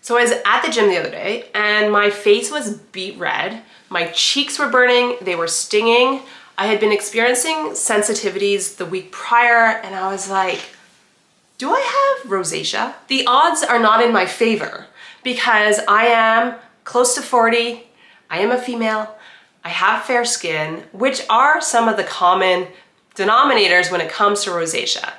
So I was at the gym the other day and my face was beet red. My cheeks were burning, they were stinging. I had been experiencing sensitivities the week prior and I was like, do I have rosacea? The odds are not in my favor because I am close to 40, I am a female, I have fair skin, which are some of the common denominators when it comes to rosacea.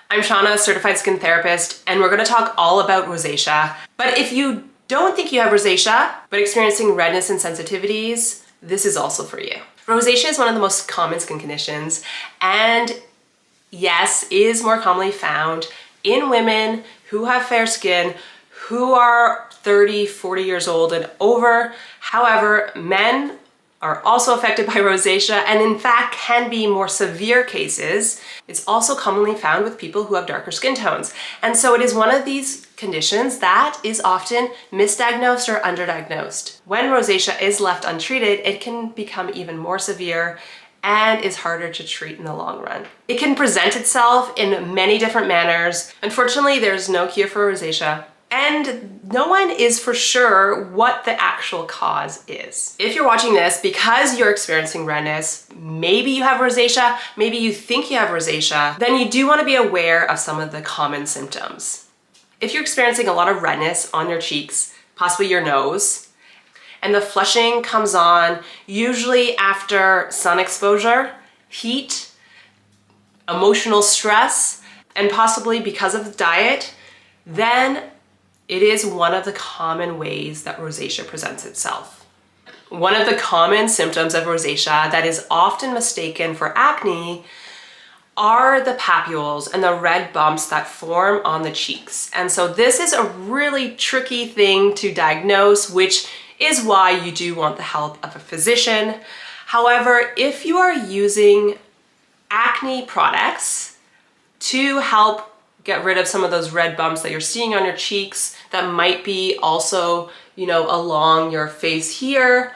I'm Seanna, a certified skin therapist, and we're gonna talk all about rosacea. But if you don't think you have rosacea, but experiencing redness and sensitivities, this is also for you. Rosacea is one of the most common skin conditions, and yes, is more commonly found in women who have fair skin, who are 30, 40 years old and over. However, men are also affected by rosacea and in fact can be more severe cases. It's also commonly found with people who have darker skin tones. And so it is one of these conditions that is often misdiagnosed or underdiagnosed. When rosacea is left untreated, it can become even more severe and is harder to treat in the long run. It can present itself in many different manners. Unfortunately, there's no cure for rosacea, and no one is for sure what the actual cause is. If you're watching this because you're experiencing redness, maybe you have rosacea, maybe you think you have rosacea, then you do want to be aware of some of the common symptoms. If you're experiencing a lot of redness on your cheeks, possibly your nose, and the flushing comes on usually after sun exposure, heat, emotional stress, and possibly because of the diet, then it is one of the common ways that rosacea presents itself. One of the common symptoms of rosacea that is often mistaken for acne are the papules and the red bumps that form on the cheeks. And so this is a really tricky thing to diagnose, which is why you do want the help of a physician. However, if you are using acne products to help get rid of some of those red bumps that you're seeing on your cheeks that might be also, along your face here,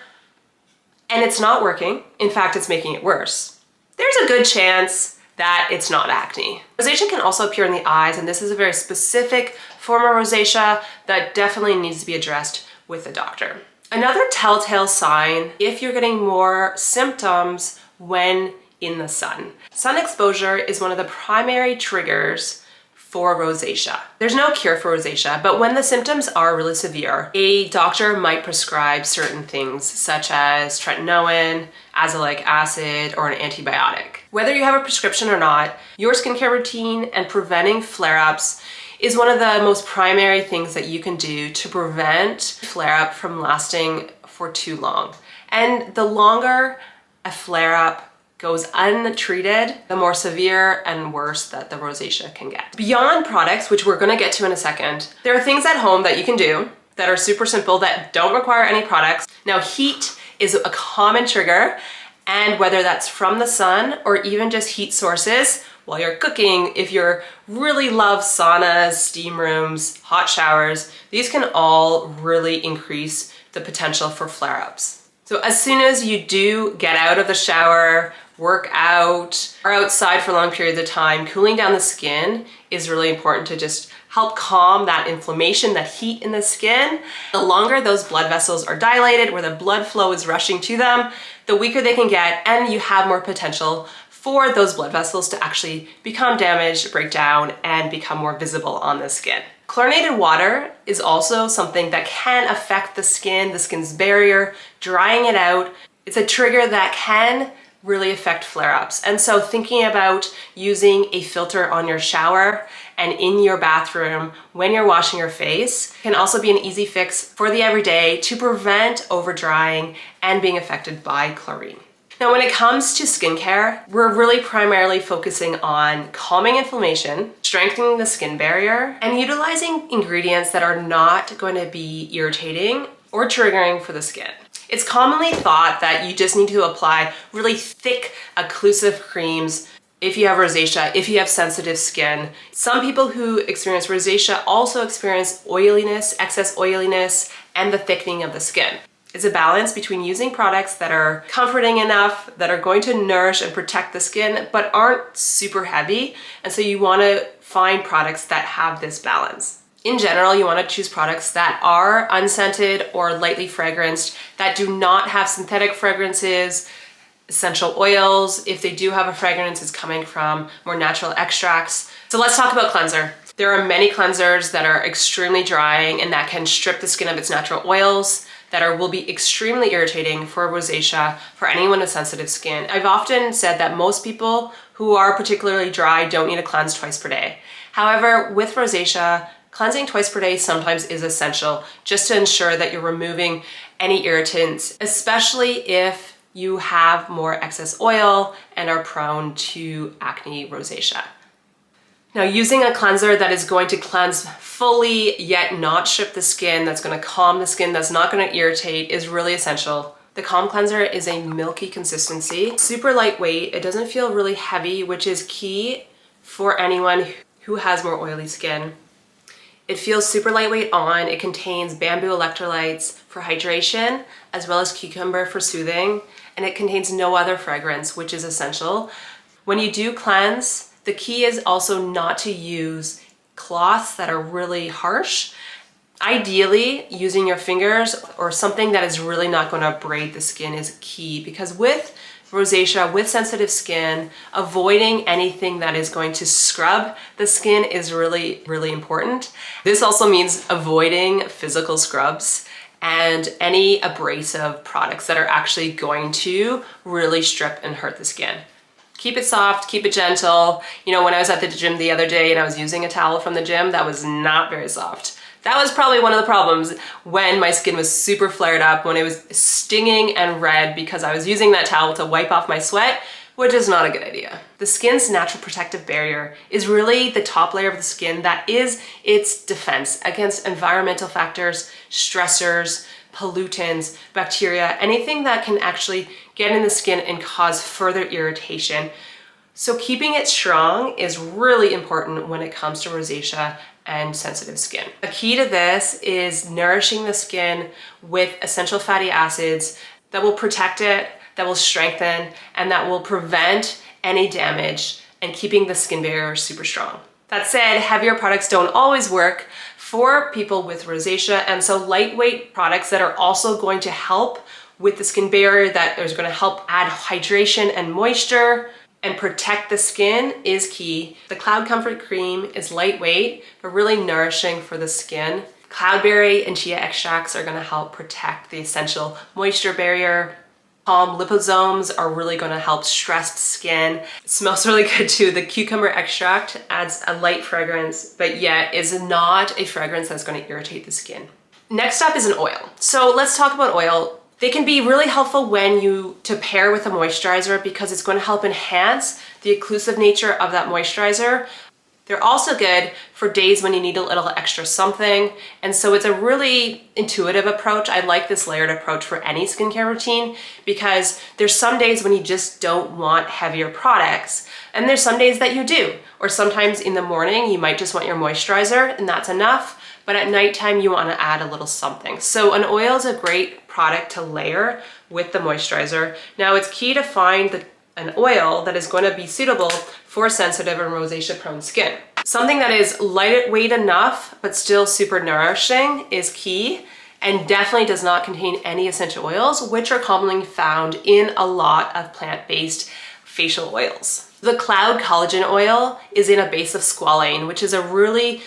and it's not working, in fact, it's making it worse, there's a good chance that it's not acne. Rosacea can also appear in the eyes, and this is a very specific form of rosacea that definitely needs to be addressed with a doctor. Another telltale sign, if you're getting more symptoms when in the sun. Sun exposure is one of the primary triggers for rosacea. There's no cure for rosacea, but when the symptoms are really severe, a doctor might prescribe certain things such as tretinoin, azelaic acid, or an antibiotic. Whether you have a prescription or not, your skincare routine and preventing flare-ups is one of the most primary things that you can do to prevent flare-up from lasting for too long. And the longer a flare-up goes untreated, the more severe and worse that the rosacea can get. Beyond products, which we're gonna get to in a second, there are things at home that you can do that are super simple that don't require any products. Now, heat is a common trigger, and whether that's from the sun or even just heat sources while you're cooking, if you really love saunas, steam rooms, hot showers, these can all really increase the potential for flare-ups. So as soon as you do get out of the shower, work out, or outside for long periods of time, cooling down the skin is really important to just help calm that inflammation, that heat in the skin. The longer those blood vessels are dilated, where the blood flow is rushing to them, the weaker they can get, and you have more potential for those blood vessels to actually become damaged, break down, and become more visible on the skin. Chlorinated water is also something that can affect the skin's barrier, drying it out. It's a trigger that can really affect flare-ups. And so thinking about using a filter on your shower and in your bathroom when you're washing your face can also be an easy fix for the everyday to prevent over-drying and being affected by chlorine. Now, when it comes to skincare, we're really primarily focusing on calming inflammation, strengthening the skin barrier, and utilizing ingredients that are not going to be irritating or triggering for the skin. It's commonly thought that you just need to apply really thick, occlusive creams if you have rosacea, if you have sensitive skin. Some people who experience rosacea also experience oiliness, excess oiliness, and the thickening of the skin. It's a balance between using products that are comforting enough, that are going to nourish and protect the skin, but aren't super heavy. And so you want to find products that have this balance. In general, you want to choose products that are unscented or lightly fragranced, that do not have synthetic fragrances, essential oils. If they do have a fragrance, it's coming from more natural extracts. So let's talk about cleanser. There are many cleansers that are extremely drying and that can strip the skin of its natural oils, that will be extremely irritating for rosacea, for anyone with sensitive skin. I've often said that most people who are particularly dry don't need to cleanse twice per day. However, with rosacea, cleansing twice per day sometimes is essential, just to ensure that you're removing any irritants, especially if you have more excess oil and are prone to acne, rosacea. Now, using a cleanser that is going to cleanse fully yet not strip the skin, that's going to calm the skin, that's not going to irritate, is really essential. The Calm Cleanser is a milky consistency, super lightweight, it doesn't feel really heavy, which is key for anyone who has more oily skin. It feels super lightweight on. It contains bamboo electrolytes for hydration, as well as cucumber for soothing, and it contains no other fragrance, which is essential. When you do cleanse, the key is also not to use cloths that are really harsh. Ideally, using your fingers or something that is really not going to abrade the skin is key, because with rosacea, with sensitive skin, avoiding anything that is going to scrub the skin is really, really important. This also means avoiding physical scrubs and any abrasive products that are actually going to really strip and hurt the skin. Keep it soft, keep it gentle. You know, when I was at the gym the other day and I was using a towel from the gym, that was not very soft. That was probably one of the problems when my skin was super flared up, when it was stinging and red because I was using that towel to wipe off my sweat, which is not a good idea. The skin's natural protective barrier is really the top layer of the skin that is its defense against environmental factors, stressors, pollutants, bacteria, anything that can actually get in the skin and cause further irritation. So keeping it strong is really important when it comes to rosacea and sensitive skin. A key to this is nourishing the skin with essential fatty acids that will protect it, that will strengthen, and that will prevent any damage, and keeping the skin barrier super strong. That said, heavier products don't always work for people with rosacea, and so lightweight products that are also going to help with the skin barrier, that is going to help add hydration and moisture and protect the skin is key. The Cloud Comfort Cream is lightweight, but really nourishing for the skin. Cloudberry and chia extracts are gonna help protect the essential moisture barrier. Calm liposomes are really gonna help stressed skin. It smells really good too. The cucumber extract adds a light fragrance, but yet is not a fragrance that's gonna irritate the skin. Next up is an oil. So let's talk about oil. They can be really helpful to pair with a moisturizer, because it's going to help enhance the occlusive nature of that moisturizer. They're also good for days when you need a little extra something. And so it's a really intuitive approach. I like this layered approach for any skincare routine, because there's some days when you just don't want heavier products. And there's some days that you do. Or sometimes in the morning, you might just want your moisturizer and that's enough. But at nighttime, you want to add a little something. So an oil is a great product to layer with the moisturizer. Now, it's key to find an oil that is going to be suitable for sensitive and rosacea prone skin. Something that is lightweight enough but still super nourishing is key, and definitely does not contain any essential oils, which are commonly found in a lot of plant-based facial oils. The Cloud Collagen Oil is in a base of squalane, which is a really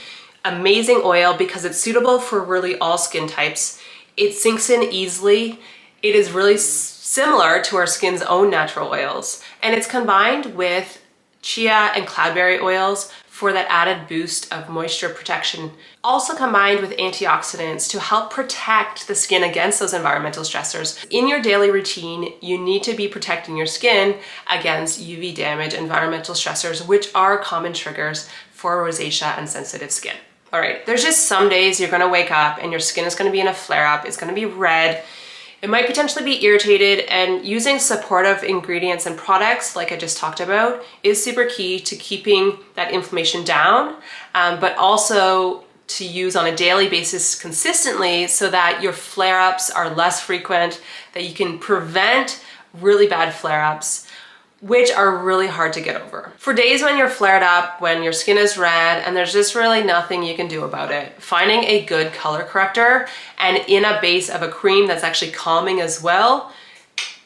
amazing oil because it's suitable for really all skin types. It sinks in easily. It is really similar to our skin's own natural oils, and it's combined with chia and cloudberry oils for that added boost of moisture protection. Also combined with antioxidants to help protect the skin against those environmental stressors. In your daily routine, you need to be protecting your skin against UV damage, environmental stressors, which are common triggers for rosacea and sensitive skin. All right, there's just some days you're gonna wake up and your skin is gonna be in a flare-up, it's gonna be red, it might potentially be irritated, and using supportive ingredients and products, like I just talked about, is super key to keeping that inflammation down, but also to use on a daily basis consistently so that your flare-ups are less frequent, that you can prevent really bad flare-ups which are really hard to get over. For days when you're flared up, when your skin is red and there's just really nothing you can do about it, finding a good color corrector and in a base of a cream that's actually calming as well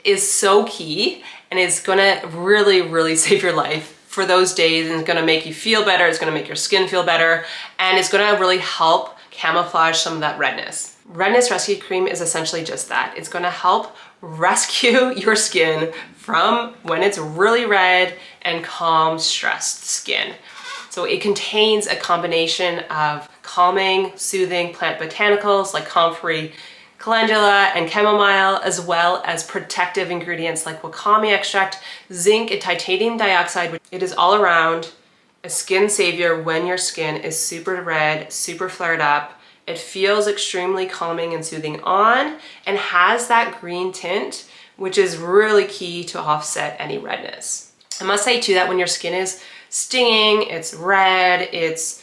is so key and is gonna really save your life for those days, and it's gonna make you feel better, it's gonna make your skin feel better, and it's gonna really help camouflage some of that redness. Redness Rescue Cream is essentially just that. It's gonna help rescue your skin from when it's really red and calm, stressed skin. So it contains a combination of calming, soothing plant botanicals like comfrey, calendula, and chamomile, as well as protective ingredients like wakame extract, zinc, and titanium dioxide. It is all around a skin savior when your skin is super red, super flared up. It feels extremely calming and soothing on and has that green tint, which is really key to offset any redness. I must say too that when your skin is stinging, it's red, it's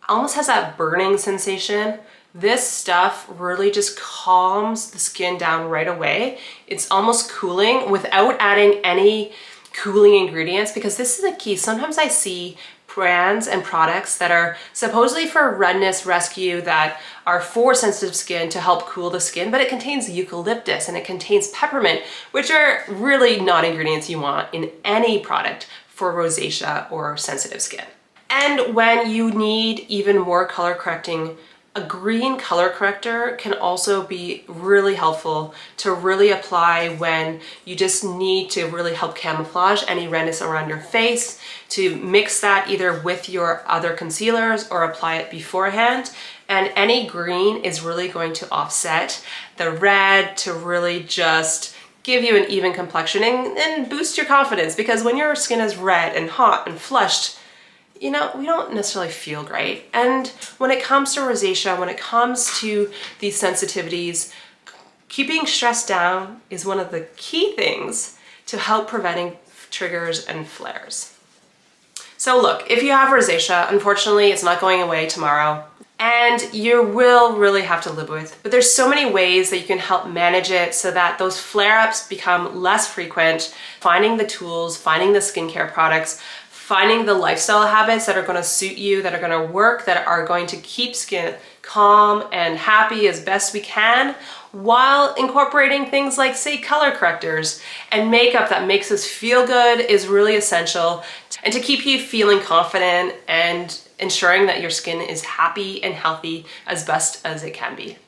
almost has that burning sensation, this stuff really just calms the skin down right away. It's almost cooling without adding any cooling ingredients, because this is the key. Sometimes I see brands and products that are supposedly for redness rescue that are for sensitive skin to help cool the skin, but it contains eucalyptus and it contains peppermint, which are really not ingredients you want in any product for rosacea or sensitive skin. And when you need even more color correcting, a green color corrector can also be really helpful to really apply when you just need to really help camouflage any redness around your face, to mix that either with your other concealers or apply it beforehand. And any green is really going to offset the red to really just give you an even complexion and boost your confidence, because when your skin is red and hot and flushed, you know, we don't necessarily feel great. And when it comes to rosacea, when it comes to these sensitivities, keeping stress down is one of the key things to help preventing triggers and flares. So look, if you have rosacea, unfortunately, it's not going away tomorrow, and you will really have to live with. But there's so many ways that you can help manage it so that those flare-ups become less frequent. Finding the tools, finding the skincare products, finding the lifestyle habits that are going to suit you, that are going to work, that are going to keep skin calm and happy as best we can, while incorporating things like, say, color correctors and makeup that makes us feel good is really essential, and to keep you feeling confident and ensuring that your skin is happy and healthy as best as it can be.